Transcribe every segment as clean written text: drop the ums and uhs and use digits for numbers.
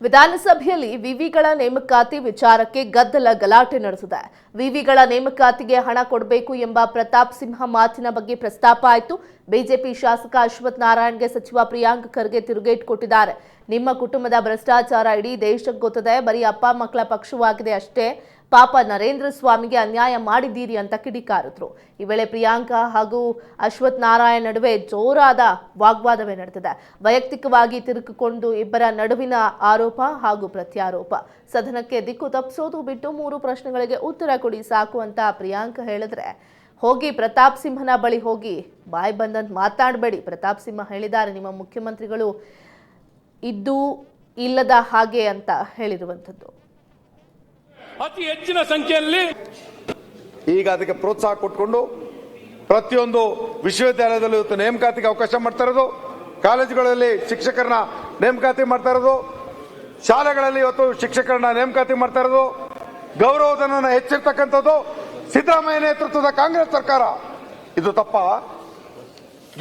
ವಿಧಾನಸಭೆಯಲ್ಲಿ ವಿವಿಗಳ ನೇಮಕಾತಿ ವಿಚಾರಕ್ಕೆ ಗದ್ದಲ ಗಲಾಟೆ ನಡೆಸಿದೆ. ವಿವಿಗಳ ನೇಮಕಾತಿಗೆ ಹಣ ಕೊಡಬೇಕು ಎಂಬ ಪ್ರತಾಪ್ ಸಿಂಹ ಮಾತಿನ ಬಗ್ಗೆ ಪ್ರಸ್ತಾಪ ಆಯಿತು. ಬಿಜೆಪಿ ಶಾಸಕ ಅಶ್ವಥ್ ನಾರಾಯಣ್ಗೆ ಸಚಿವ ಪ್ರಿಯಾಂಕ್ ಖರ್ಗೆ ತಿರುಗೇಟು ಕೊಟ್ಟಿದ್ದಾರೆ. ನಿಮ್ಮ ಕುಟುಂಬದ ಭ್ರಷ್ಟಾಚಾರ ಇಡೀ ದೇಶಕ್ಕೆ ಗೊತ್ತಿದೆ, ಬರೀ ಅಪ್ಪ ಮಕ್ಕಳ ಪಕ್ಷವಾಗಿದೆ ಅಷ್ಟೇ, ಪಾಪ ನರೇಂದ್ರ ಸ್ವಾಮಿಗೆ ಅನ್ಯಾಯ ಮಾಡಿದ್ದೀರಿ ಅಂತ ಕಿಡಿಕಾರಿದ್ರು. ಈ ವೇಳೆ ಪ್ರಿಯಾಂಕ ಹಾಗೂ ಅಶ್ವಥ್ ನಾರಾಯಣ್ ನಡುವೆ ಜೋರಾದ ವಾಗ್ವಾದವೇ ನಡೆದಿದೆ. ವೈಯಕ್ತಿಕವಾಗಿ ತಿರುಗಿಕೊಂಡು ಇಬ್ಬರ ನಡುವಿನ ಆರೋಪ ಹಾಗೂ ಪ್ರತ್ಯಾರೋಪ. ಸದನಕ್ಕೆ ದಿಕ್ಕು ತಪ್ಪಿಸೋದು ಬಿಟ್ಟು 3 ಪ್ರಶ್ನೆಗಳಿಗೆ ಉತ್ತರ ಕೊಡಿ ಸಾಕು ಅಂತ ಪ್ರಿಯಾಂಕ ಹೇಳಿದ್ರೆ, ಹೋಗಿ ಪ್ರತಾಪ್ ಸಿಂಹನ ಬಳಿ ಹೋಗಿ ಬಾಯ್ ಬಂದಂತ ಮಾತಾಡಬೇಡಿ. ಪ್ರತಾಪ್ ಸಿಂಹ ಹೇಳಿದ್ದಾರೆ, ನಿಮ್ಮ ಮುಖ್ಯಮಂತ್ರಿಗಳು ಇದ್ದು ಇಲ್ಲದ ಹಾಗೆ ಅಂತ ಹೇಳಿರುವಂಥದ್ದು. ಅತಿ ಹೆಚ್ಚಿನ ಸಂಖ್ಯೆಯಲ್ಲಿ ಈಗ ಅದಕ್ಕೆ ಪ್ರೋತ್ಸಾಹ ಕೊಟ್ಕೊಂಡು ಪ್ರತಿಯೊಂದು ವಿಶ್ವವಿದ್ಯಾಲಯದಲ್ಲಿ ಇವತ್ತು ನೇಮಕಾತಿಗೆ ಅವಕಾಶ ಮಾಡ್ತಾ ಇರೋದು, ಕಾಲೇಜುಗಳಲ್ಲಿ ಶಿಕ್ಷಕರನ್ನ ನೇಮಕಾತಿ ಮಾಡ್ತಾ ಇರೋದು, ಶಾಲೆಗಳಲ್ಲಿ ಇವತ್ತು ಶಿಕ್ಷಕರನ್ನ ನೇಮಕಾತಿ ಮಾಡ್ತಾ ಇರೋದು, ಗೌರವಧನ ಹೆಚ್ಚಿರ್ತಕ್ಕಂಥದ್ದು ಸಿದ್ದರಾಮಯ್ಯ ನೇತೃತ್ವದ ಕಾಂಗ್ರೆಸ್ ಸರ್ಕಾರ. ಇದು ತಪ್ಪ?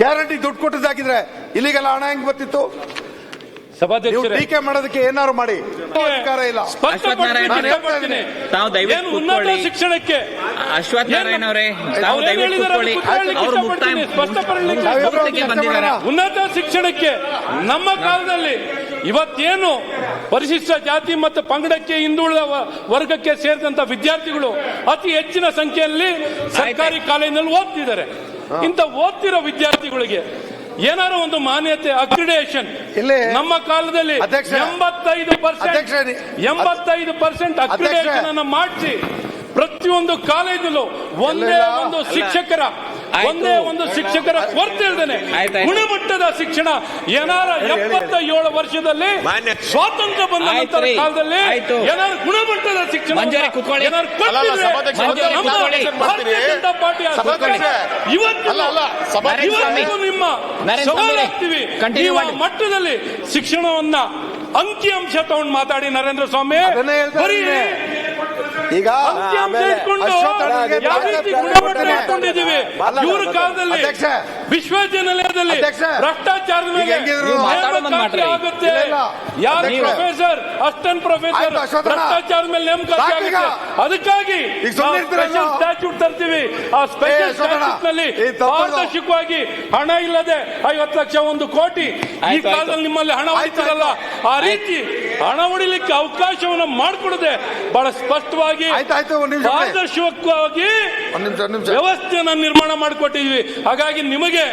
ಗ್ಯಾರಂಟಿ ದುಡ್ಡು ಕೊಟ್ಟಿದ್ದಾಗಿದ್ರೆ ಇಲ್ಲಿಗೆಲ್ಲ ಹಣ ಹೆಂಗ್ ಬರ್ತಿತ್ತು? ಟೀಕೆ ಮಾಡೋದಕ್ಕೆ ಏನಾದ್ರು ಮಾಡಿ, ಅಧಿಕಾರ ಇಲ್ಲ. ಉನ್ನತ ಶಿಕ್ಷಣಕ್ಕೆ ಅಶ್ವಥ್ ನಾರಾಯಣ್ ಅವರೇ, ಉನ್ನತ ಶಿಕ್ಷಣಕ್ಕೆ ನಮ್ಮ ಕಾಲದಲ್ಲಿ ಇವತ್ತೇನು ಪರಿಶಿಷ್ಟ ಜಾತಿ ಮತ್ತು ಪಂಗಡಕ್ಕೆ ಹಿಂದುಳಿದ ವರ್ಗಕ್ಕೆ ಸೇರಿದಂತ ವಿದ್ಯಾರ್ಥಿಗಳು ಅತಿ ಹೆಚ್ಚಿನ ಸಂಖ್ಯೆಯಲ್ಲಿ ಸರ್ಕಾರಿ ಕಾಲೇಜಿನಲ್ಲಿ ಓದ್ತಿದ್ದಾರೆ. ಇಂಥ ಓದ್ತಿರೋ ವಿದ್ಯಾರ್ಥಿಗಳಿಗೆ ಏನಾರು ಒಂದು ಮಾನ್ಯತೆ, ಅಕ್ರಿಡೇಷನ್ ನಮ್ಮ ಕಾಲದಲ್ಲಿ 85% ಅಕ್ರಿಡೇಷನ್ ಅನ್ನು ಮಾಡಿಸಿ ಪ್ರತಿಯೊಂದು ಕಾಲೇಜಲ್ಲೂ ಒಂದೇ ಒಂದು ಶಿಕ್ಷಕರ ಕೊರತೆ ಇಲ್ಲದೇನೆ ಗುಣಮಟ್ಟದ ಶಿಕ್ಷಣ ಏನಾರ 77 ವರ್ಷದಲ್ಲಿ ಸ್ವಾತಂತ್ರ್ಯ ಬಂದ ನಂತರ ಕಾಲದಲ್ಲಿ ಏನಾರು ಗುಣಮಟ್ಟದ ಶಿಕ್ಷಣ ಭಾರತೀಯ ಜನತಾ ಪಾರ್ಟಿ ಇವತ್ತು ನಿಮ್ಮ ಸವಾಲಾಗ್ತೀವಿ. ಮಟ್ಟದಲ್ಲಿ ಶಿಕ್ಷಣವನ್ನ ಅಂಕಿಅಂಶ ತಗೊಂಡು ಮಾತಾಡಿ ನರೇಂದ್ರ ಸ್ವಾಮಿ. ಈಗ ಇವ್ರ ಕಾಲದಲ್ಲಿ ವಿಶ್ವವಿದ್ಯಾನಿಲಯದಲ್ಲಿ ಭ್ರಷ್ಟಾಚಾರದ ಮೇಲೆ ಆಗುತ್ತೆ. ಯಾರು ಪ್ರೊಫೆಸರ್, ಅಸಿಸ್ಟೆಂಟ್ ಪ್ರೊಫೆಸರ್ ಭ್ರಷ್ಟಾಚಾರದ ಮೇಲೆ ನೇಮಕಾತಿ ಆಗುತ್ತೆ. ಅದಕ್ಕಾಗಿ ಸ್ಟ್ಯಾಚ್ಯೂಟ್ ತರ್ತೀವಿ. ಆ ಸ್ಪೆಷಲ್ ಸ್ಟ್ಯಾಚ್ಯೂಟ್ ನಲ್ಲಿ ಪಾರದರ್ಶಕವಾಗಿ ಹಣ ಇಲ್ಲದೆ 50 ಲಕ್ಷ 1 ಕೋಟಿ ಈ ಕಾಲದಲ್ಲಿ ನಿಮ್ಮಲ್ಲಿ ಹಣ ಹೊಡಿತಾರಲ್ಲ, ಆ ರೀತಿ ಹಣ ಹೊಡಿಲಿಕ್ಕೆ ಅವಕಾಶವನ್ನು ಮಾಡಿಕೊಡದೆ ಬಹಳ ಸ್ಪಷ್ಟವಾಗಿ ಪಾರದರ್ಶಕವಾಗಿ ವ್ಯವಸ್ಥೆಯನ್ನು ನಿರ್ಮಾಣ ಮಾಡಿಕೊಟ್ಟಿದ್ವಿ. ಹಾಗಾಗಿ ನಿಮಗೆ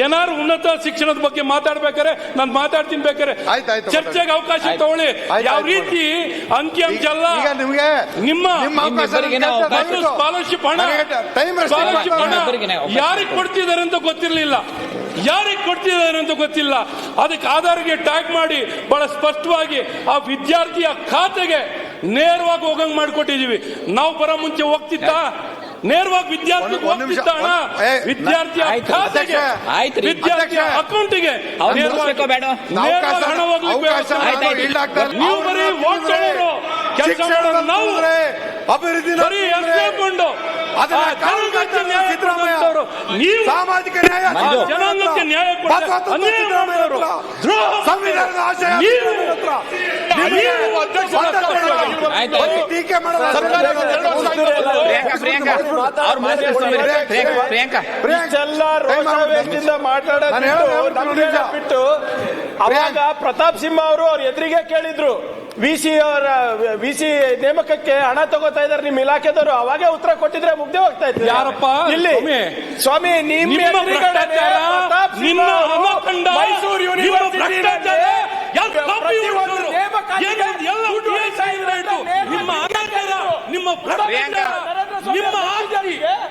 ಏನಾದ್ರು ಉನ್ನತ ಶಿಕ್ಷಣದ ಬಗ್ಗೆ ಮಾತಾಡ್ಬೇಕಾರೆ ನಾನು ಮಾತಾಡ್ತೀನಿ, ಬೇಕಾರೆ ಚರ್ಚೆಗೆ ಅವಕಾಶ ತಗೊಳ್ಳಿ. ಯಾವ ರೀತಿ ಅಂಕಿಅಂಶ ಅಲ್ಲ, ನಿಮ್ಮ ಸ್ಕಾಲರ್ಶಿಪ್ ಹಣ ಯಾರಿಗೆ ಕೊಡ್ತಿದ್ದಾರೆ ಅಂತ ಗೊತ್ತಿಲ್ಲ. ಅದಕ್ಕೆ ಆಧಾರ್ಗೆ ಟ್ಯಾಗ್ ಮಾಡಿ ಬಹಳ ಸ್ಪಷ್ಟವಾಗಿ ಆ ವಿದ್ಯಾರ್ಥಿಯ ಖಾತೆಗೆ ನೇರವಾಗಿ ಹೋಗಂಗ್ ಮಾಡಿಕೊಟ್ಟಿದೀವಿ. ನಾವು ಬರೋ ಮುಂಚೆ ಹೋಗ್ತಿತ್ತ ನೇರವಾಗಿ ವಿದ್ಯಾರ್ಥಿಗೆ ಹೋಗ್ತಿತ್ತ ಹಣ, ವಿದ್ಯಾರ್ಥಿಯ ಖಾತೆಗೆ, ವಿದ್ಯಾರ್ಥಿಯ ಅಕೌಂಟಿಗೆ ನೇರವಾಗಿ ಹಣ ಹೋಗ್ಲಿಕ್ಕೆ. ನೀವು ಬರೀ ವೋಟ್ ತಗೊಳ್ಳೋರು, ಕೆಲಸ ಮಾಡೋದು ನಾವು. ಅಭಿವೃದ್ಧಿ ನೀವು ಸಾಮಾಜಿಕ ನ್ಯಾಯ, ಜನಾಂಗಕ್ಕೆ ನ್ಯಾಯ ಬಿಟ್ಟು ಅವಾಗ ಪ್ರತಾಪ್ ಸಿಂಹ ಅವರು ಅವ್ರ ಎದುರಿಗೆ ಕೇಳಿದ್ರು, ವಿಸಿ ನೇಮಕಕ್ಕೆ ಹಣ ತಗೋತಾ ಇದಾರೆ ನಿಮ್ಮ ಇಲಾಖೆದವರು. ಅವಾಗೇ ಉತ್ತರ ಕೊಟ್ಟಿದ್ರೆ ಮುಗ್ದೆ ಹೋಗ್ತಾ ಇತ್ತು. ಯಾರಪ್ಪ ಇಲ್ಲಿ ಸ್ವಾಮಿ, ಮೈಸೂರು ಯೂನಿವರ್ಸಿಟಿ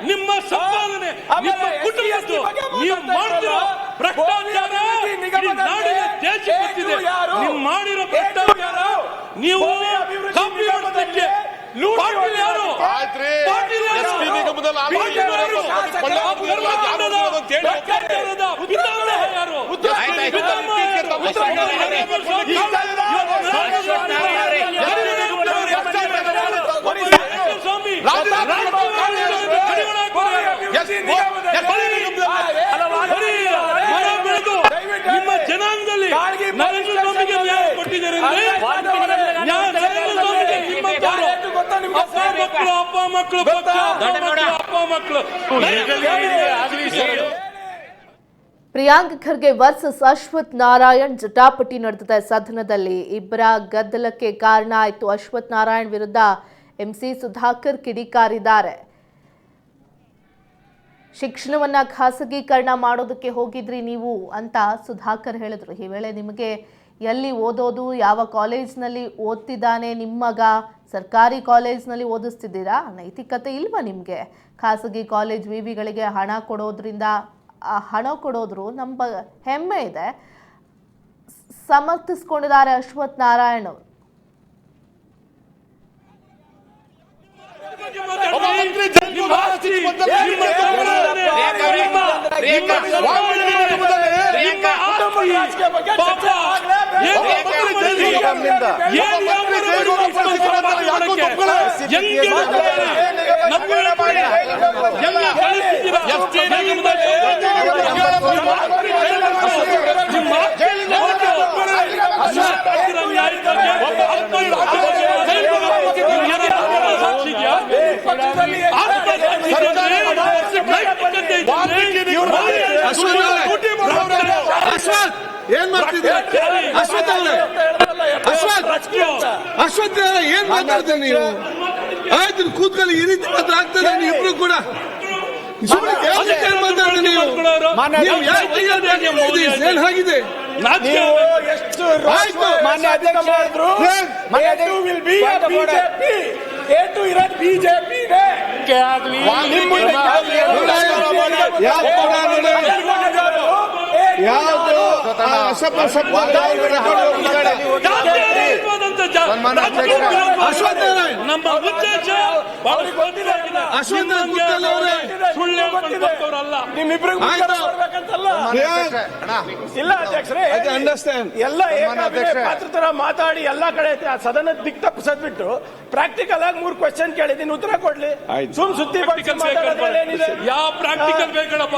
ನಿಮ್ಮ ಸಂಪಾದನೆ, ನಿಮ್ಮ ಕುಟುಂಬದ್ದು ನೀವು ಮಾಡ್ತಿರೋ ಭ್ರಷ್ಟಾಚಾರ ನಾಡಿನ ದೇಶ ಗೊತ್ತಿದೆ. ನೀವು ಮಾಡಿರೋ ಭ್ರಷ್ಟಾಚಾರ, ನೀವು ಕಾಪಿ ಮಾಡೋದಕ್ಕೆ ಪಾಟೀಲ್ ಯಾರು? ನಿಮ್ಮ ಜನಾಂಗದಲ್ಲಿ ನರೇಂದ್ರ ಸ್ವಾಮಿಗೆ ನ್ಯಾಯ ಕೊಟ್ಟಿದ್ದಾರೆ. ಅಪ್ಪ ಮಕ್ಕಳು ಪ್ರಿಯಾಂಕ್ ಖರ್ಗೆ ವರ್ಸಸ್ ಅಶ್ವಥ್ ನಾರಾಯಣ್ ಜಟಾಪಟಿ ನಡೆದಿದೆ. ಸದನದಲ್ಲಿ ಇಬ್ಬರ ಗದ್ದಲಕ್ಕೆ ಕಾರಣ ಆಯಿತು. ಅಶ್ವಥ್ ನಾರಾಯಣ್ ವಿರುದ್ಧ ಎಂಸಿ ಸುಧಾಕರ್ ಕಿಡಿಕಾರಿದ್ದಾರೆ. ಶಿಕ್ಷಣವನ್ನ ಖಾಸಗೀಕರಣ ಮಾಡೋದಕ್ಕೆ ಹೋಗಿದ್ರಿ ನೀವು ಅಂತ ಸುಧಾಕರ್ ಹೇಳಿದ್ರು. ಈ ವೇಳೆ ನಿಮಗೆ ಎಲ್ಲಿ ಓದೋದು, ಯಾವ ಕಾಲೇಜ್ನಲ್ಲಿ ಓದ್ತಿದ್ದಾನೆ ನಿಮ್ಮ ಮಗ, ಸರ್ಕಾರಿ ಕಾಲೇಜ್ನಲ್ಲಿ ಓದಿಸ್ತಿದ್ದೀರಾ, ನೈತಿಕತೆ ಇಲ್ವಾ ನಿಮಗೆ? ಖಾಸಗಿ ಕಾಲೇಜ್ ವಿವಿಗಳಿಗೆ ಹಣ ಕೊಡೋದ್ರಿಂದ ಹಣ ಕೊಡೋದ್ರು ನಮ್ಮ ಹೆಮ್ಮೆ ಇದೆ ಸಮರ್ಥಿಸ್ಕೊಂಡಿದ್ದಾರೆ ಅಶ್ವಥ್ ನಾರಾಯಣ್ ಅವರು. ಏನ್ ಮಾಡ್ತಿದ್ದೀರಾ ಅಶ್ವಥ್ ಅವರೇ? ಅಶ್ವಥ್ ಅವರೇ ಏನ್ ಮಾತಾಡ್ತೀರಿ ನೀವು? ಆಯ್ತು ಕೂತ್ಕೊಳ್ಳಿ, ಈ ರೀತಿ ಮಾತ್ರ ಆಗ್ತದೆ. ನೀವು ಇಬ್ರು ಕೂಡ ಮಾತಾಡ್ತೀರಿ ನೀವು. ಏನ್ ಆಗಿದೆ? ಎಷ್ಟು ಮಾನ್ಯ ಅಧ್ಯಕ್ಷ ಹೇಳಿದ್ರು A2 ಇರೋದು ಬಿಜೆಪಿ ಇಲ್ಲ ಅಧ್ಯಕ್ಷರೇ, ಎಲ್ಲ ಪಾತ್ರ ಮಾತಾಡಿ ಎಲ್ಲಾ ಕಡೆ ಸದನ ದಿಕ್ ತಪ್ಪಿಸದ್ಬಿಟ್ಟು ಪ್ರಾಕ್ಟಿಕಲ್ ಆಗಿ 3 ಕ್ವೆಶ್ಚನ್ ಕೇಳಿದೀನಿ, ಉತ್ತರ ಕೊಡ್ಲಿ. ಸುಮ್ ಸುದ್ದಿ ಯಾವ ಪ್ರಾಕ್ಟಿಕಲ್ ಬೇಕಪ್ಪ?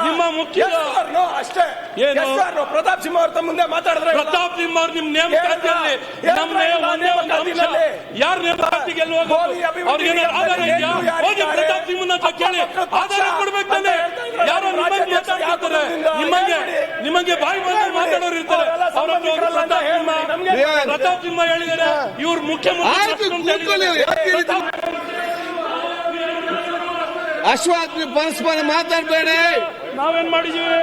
ನಿಮ್ಮ ಮುಖ್ಯ ಅಷ್ಟೇ. ಪ್ರತಾಪ್ ಸಿಂಹ ಅವ್ರ ಮುಂದೆ ಮಾತಾಡಿದ್ರೆ ಪ್ರತಾಪ್ ಸಿಂಹ ಅವ್ರು ನಿಮ್ ನೇಮಕಾತಿಯಲ್ಲಿ ಯಾರು ನೇಮಕಾತಿಗೆ ಆಧಾರ ಇದೆಯಾ? ಹೋಗಿ ಪ್ರತಾಪ್ ಸಿಂಹನ ಕೇಳಿ, ಆಧಾರ ಕೊಡ್ಬೇಕು ತಾನೆ. ಯಾರೋ ಮಾತಾಡ್ತಾರೆ, ನಿಮಗೆ ಬಾಯಿ ಬಂದು ಮಾತಾಡೋರು ಇರ್ತಾರೆ. ಪ್ರತಾಪ್ ಸಿಂಹ ಹೇಳಿದ್ದಾರೆ ಇವ್ರು ಮುಖ್ಯಮಂತ್ರಿ. ಅಶ್ವಥ್ ಪರಸ್ಪರ ಮಾತಾಡಬೇಡಿ. ನಾವೇನ್ ಮಾಡಿದೀವಿ?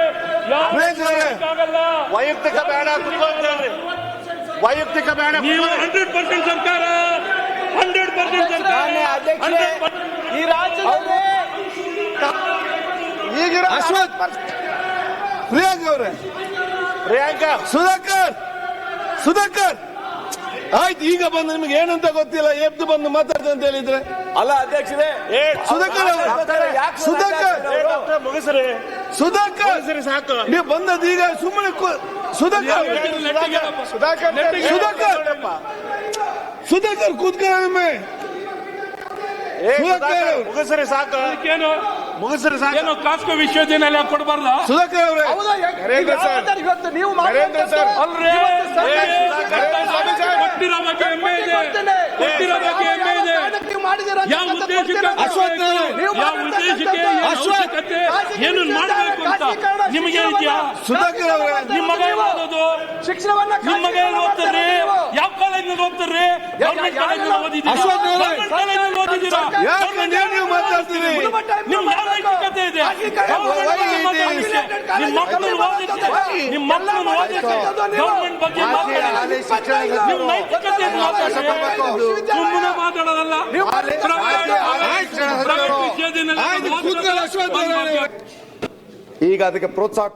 ವೈಯಕ್ತಿಕ ಬೇಡ, ವೈಯಕ್ತಿಕ ಬೇಡ. ನೀವು 100% ಸರ್ಕಾರ, 100% ಸರ್ಕಾರ. ಈ ರಾಜ್ಯದಲ್ಲಿ ಈಗಿರೋ ಅಶ್ವಥ್, ಪ್ರಿಯಾಂಕ್ ಅವರೇ, ಪ್ರಿಯಾಂಕಾ, ಸುಧಾಕರ್ ಆಯ್ತು. ಈಗ ಬಂದು ನಿಮ್ಗೆ ಏನಂತ ಗೊತ್ತಿಲ್ಲ, ಎದ್ದು ಬಂದು ಮಾತಾಡ್ತ ಅಂತ ಹೇಳಿದ್ರೆ ಅಲ್ಲ ಅಧ್ಯಕ್ಷರೇ. ಸುಧಾಕರ್ ಸಾಕು. ನೀವು ಬಂದದ್ದು ಈಗ ಸುಮ್ಮನೆ ಸುಧಾಕರ್ ಕೂತ್ಕೊಳ್ಳ. ಮುಗಿಸ್ರಿ ಸಾಕು, ಮುಗಿಸ್ರಿ ಸಾಕು. ಏನು ಕಾಸ್ಕೋ ವಿಶ್ವವಿದ್ಯಾನಿಲಯ ಕೊಡಬಾರ್ದ? ಸುಧಾಕರ್ ಅವರೇ, ಇವತ್ತು ನೀವು ಕೊಟ್ಟಿರೋ ಬಗ್ಗೆ ಹೆಮ್ಮೆ ಇದೆ, ಕೊಟ್ಟಿರೋ ಬಗ್ಗೆ ಹೆಮ್ಮೆ ಇದೆ. ಯಾವ ಉದ್ದೇಶಕ್ಕೆ, ಯಾವ ಉದ್ದೇಶಕ್ಕೆ, ಅವಶ್ಯಕತೆ ಏನು ಮಾಡಬೇಕು ಅಂತ ನಿಮಗೆ ಇದೆಯಾ? ಸುಧಾಕರ್ ಅವರೇ, ನಿಮ್ಮ ಮಗ ಓದೋದು, ನಿಮ್ಮ ಮಗ ಓದ್ತಾರ್ರಿ? ಯಾವ ಕಾಲೇಜ್ನಲ್ಲಿ ಓದ್ತಾರ್ರಿ? ಗೌರ್ಮೆಂಟ್ ಕಾಲೇಜ್ನಲ್ಲಿ ಓದಿದ್ದೀರಾ? ಗೌರ್ಮೆಂಟ್ ಕಾಲೇಜ್ನಲ್ಲಿ ಓದಿದ್ದೀರಾ? ನೀವು ಮಾತಾಡ್ತೀರಿ? ನಿಮ್ಮ ಯಾವ ನೈತಿಕತೆ ಇದೆ? ನಿಮ್ಮ ಮಕ್ಕಳು ಓದಿದ್ರೆ, ನಿಮ್ಮ ಮಕ್ಕಳು ಓದಿದ್ರೆ ಗೌರ್ಮೆಂಟ್ ಬಗ್ಗೆ ಮಾತಾಡಿ. ನಿಮ್ಮ ನೈತಿಕತೆ ಸುಮ್ಮನೆ ಮಾತಾಡೋದಲ್ಲ. ಈಗ ಅದಕ್ಕೆ ಪ್ರೋತ್ಸಾಹ